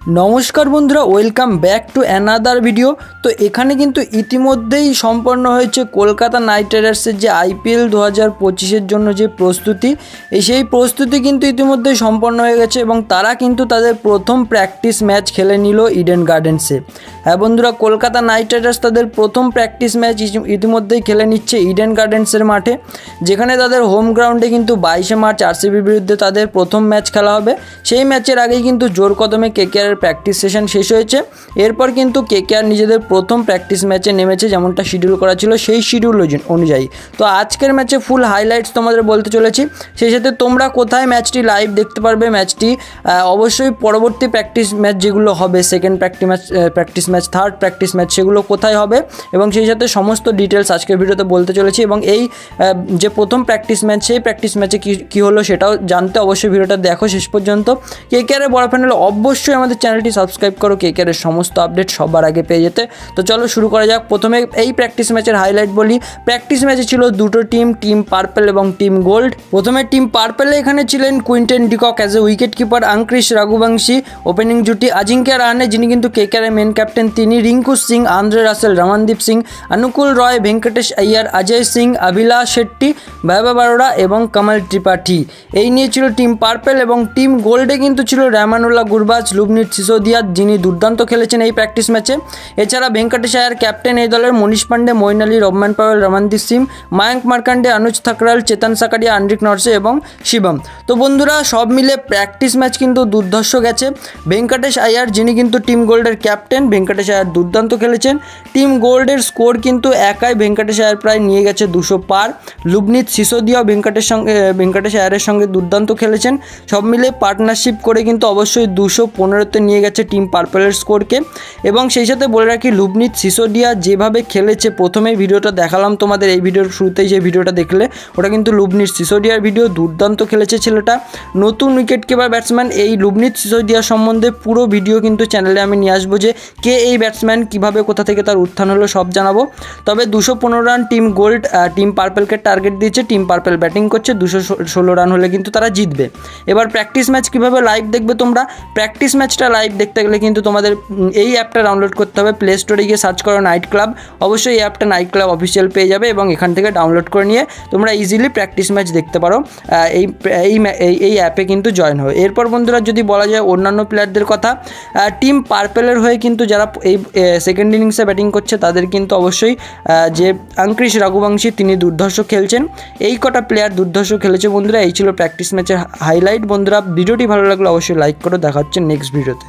নমস্কার বন্ধুরা, welcome back to another video. তো এখানে কিন্তু ইতিমধ্যেই সম্পন্ন হয়েছে কলকাতা নাইট রাইডার্সের যে আইপিএল 2025-এর জন্য যে প্রস্তুতি, সেই প্রস্তুতি কিন্তু ইতিমধ্যেই সম্পন্ন হয়ে গেছে এবং তারা কিন্তু তাদের প্রথম প্র্যাকটিস ম্যাচ খেলে নিল ইডেন গার্ডেন্সে। হ্যাঁ বন্ধুরা, কলকাতা নাইট রাইডার্স তাদের প্রথম প্র্যাকটিস ম্যাচ ইতিমধ্যেই খেলে নিচ্ছে ইডেন গার্ডেন্সের মাঠে, যেখানে তাদের হোম গ্রাউন্ডে কিন্তু 22শে মার্চ আরসিবির বিরুদ্ধে তাদের প্রথম ম্যাচ খেলা হবে। সেই ম্যাচের আগেই কিন্তু জোর কদমে কেকেআরের প্র্যাকটিস সেশন শেষ হয়েছে। এরপর কিন্তু কেকেআর নিজেদের প্রথম প্র্যাকটিস ম্যাচে নেমেছে, যেমনটা শিডিউল করা ছিল সেই শিডিউল অনুযায়ী। তো আজকের ম্যাচে ফুল হাইলাইটস তোমাদের বলতে চলেছি, সেই সাথে তোমরা কোথায় ম্যাচটি লাইভ দেখতে পারবে, ম্যাচটি অবশ্যই পরবর্তী প্র্যাকটিস ম্যাচ যেগুলো হবে, second practice match, third practice match, সেগুলো কোথায় হবে এবং সেই সাথে সমস্ত ডিটেলস আজকের ভিডিওতে বলতে চলেছি। এবং এই যে প্রথম প্র্যাকটিস ম্যাচ, সেই প্র্যাকটিস ম্যাচে কী হলো সেটাও জানতে অবশ্যই ভিডিওটা দেখো শেষ পর্যন্ত। কেকেআরের বড় চ্যানেল অবশ্যই আমাদের চ্যানেলটি সাবস্ক্রাইব করো কেকেআরের সমস্ত আপডেট সবার আগে পেয়ে যেতে। তো চলো শুরু করা যাক। প্রথমে এই প্র্যাকটিস ম্যাচের হাইলাইট বলি। প্র্যাকটিস ম্যাচে ছিল দুটো টিম পার্পল এবং টিম গোল্ড। প্রথমে টিম পার্পলে এখানে ছিলেন Quinton de Kock as a wicket keeper, Angkrish Raghuvanshi opening জুটি, আজিঙ্ক্য রাহানে যিনি কিন্তু কেকেআরের মেন ক্যাপ্টেন তিনি, রিঙ্কু সিং, আন্দ্রে রাসেল, রমনদীপ সিং, অনুকূল রয়, ভেঙ্কটেশ আইয়ার, অজয় সিং, অভিলাষ শেট্টি, বৈভব অরোরা এবং কমল ত্রিপাঠী। এই নিয়ে ছিল টিম পার্পল। এবং টিম গোল্ডে কিন্তু ছিল রহমানুল্লাহ গুরবাজ, লুবনীত সিসোদিয়া যিনি দুর্দান্ত খেলেছেন এই প্র্যাকটিস ম্যাচে। এছাড়া ভেঙ্কটেশ আইয়ার ক্যাপ্টেন এই দলের, মনীষ পান্ডে, মঈন আলী, রহমান পাওয়েল, রমনদীপ সিং, মায়াঙ্ক মার্কান্ডে, অনুজ থাকরাল, চেতন সাকারিয়া, আন্ড্রিক নরসে এবং শিবম। তো বন্ধুরা, সব মিলে প্র্যাকটিস ম্যাচ কিন্তু দুর্ধর্ষ গেছে। ভেঙ্কটেশ আইয়ার যিনি কিন্তু টিম গোল্ডের ক্যাপ্টেন, ভেঙ্কটেশ আইয়ার দুর্দান্ত খেলেছেন। টিম গোল্ডের স্কোর কিন্তু একাই ভেঙ্কটেশ আইয়ার প্রায় নিয়ে গেছে 200 পার। লুবনীত সিসোদিয়াও ভেঙ্কটেশ আইয়ারের সঙ্গে দুর্দান্ত খেলেছেন। সব মিলে পার্টনারশিপ করে কিন্তু অবশ্যই 215-তে নিয়ে গেছে টিম পার্পলের স্কোরকে। এবং সেই সাথে বলে রাখি, লুবনীত সিসোদিয়া যেভাবে খেলেছে, প্রথমেই ভিডিওটা দেখালাম তোমাদের, এই ভিডিওর শুরুতেই যে ভিডিওটা দেখলে ওটা কিন্তু লুবনীত সিসোদিয়ার ভিডিও। দুর্দান্ত খেলেছে ছেলেটা, নতুন উইকেট কিপার ব্যাটসম্যান। এই লুবনীত সিসোদিয়া সম্বন্ধে পুরো ভিডিও কিন্তু চ্যানেলে আমি নিয়ে আসবো, যে কে এই ব্যাটসম্যান, কীভাবে কোথা থেকে তার উত্থান হলো সব জানাবো। তবে 215 রান টিম গোল্ড টিম পার্পলকে টার্গেট দিয়েছে। টিম পার্পল ব্যাটিং করছে, 216 রান হলে কিন্তু তারা জিতবে। এবার প্র্যাকটিস ম্যাচ কীভাবে লাইভ দেখবে তোমরা? প্র্যাকটিস ম্যাচটা লাইভ দেখতে গেলে কিন্তু তোমাদের এই অ্যাপটা ডাউনলোড করতে হবে। প্লে স্টোরে গিয়ে সার্চ করো নাইট ক্লাব, অবশ্যই এই অ্যাপটা নাইট ক্লাব অফিসিয়াল পেয়ে যাবে এবং এখান থেকে ডাউনলোড করে নিয়ে তোমরা ইজিলি প্র্যাকটিস ম্যাচ দেখতে পারো। এই অ্যাপে কিন্তু জয়েন হবে। এরপর বন্ধুরা, যদি বলা যায় অন্যান্য প্লেয়ারদের কথা, টিম পার্পলের হয়ে কিন্তু যারা এই সেকেন্ড ইনিংসে ব্যাটিং করছে তাদের কিন্তু অবশ্যই যে আঙ্ক্রিশ রাঘুবংশী তিনি দুর্ধর্ষ খেলছেন। এই কটা প্লেয়ার দুর্ধর্ষ খেলেছে বন্ধুরা। এই ছিল প্র্যাকটিস ম্যাচের হাইলাইট। বন্ধুরা, ভিডিওটি ভালো লাগলে অবশ্যই লাইক করো। দেখা হচ্ছে নেক্সট ভিডিওতে।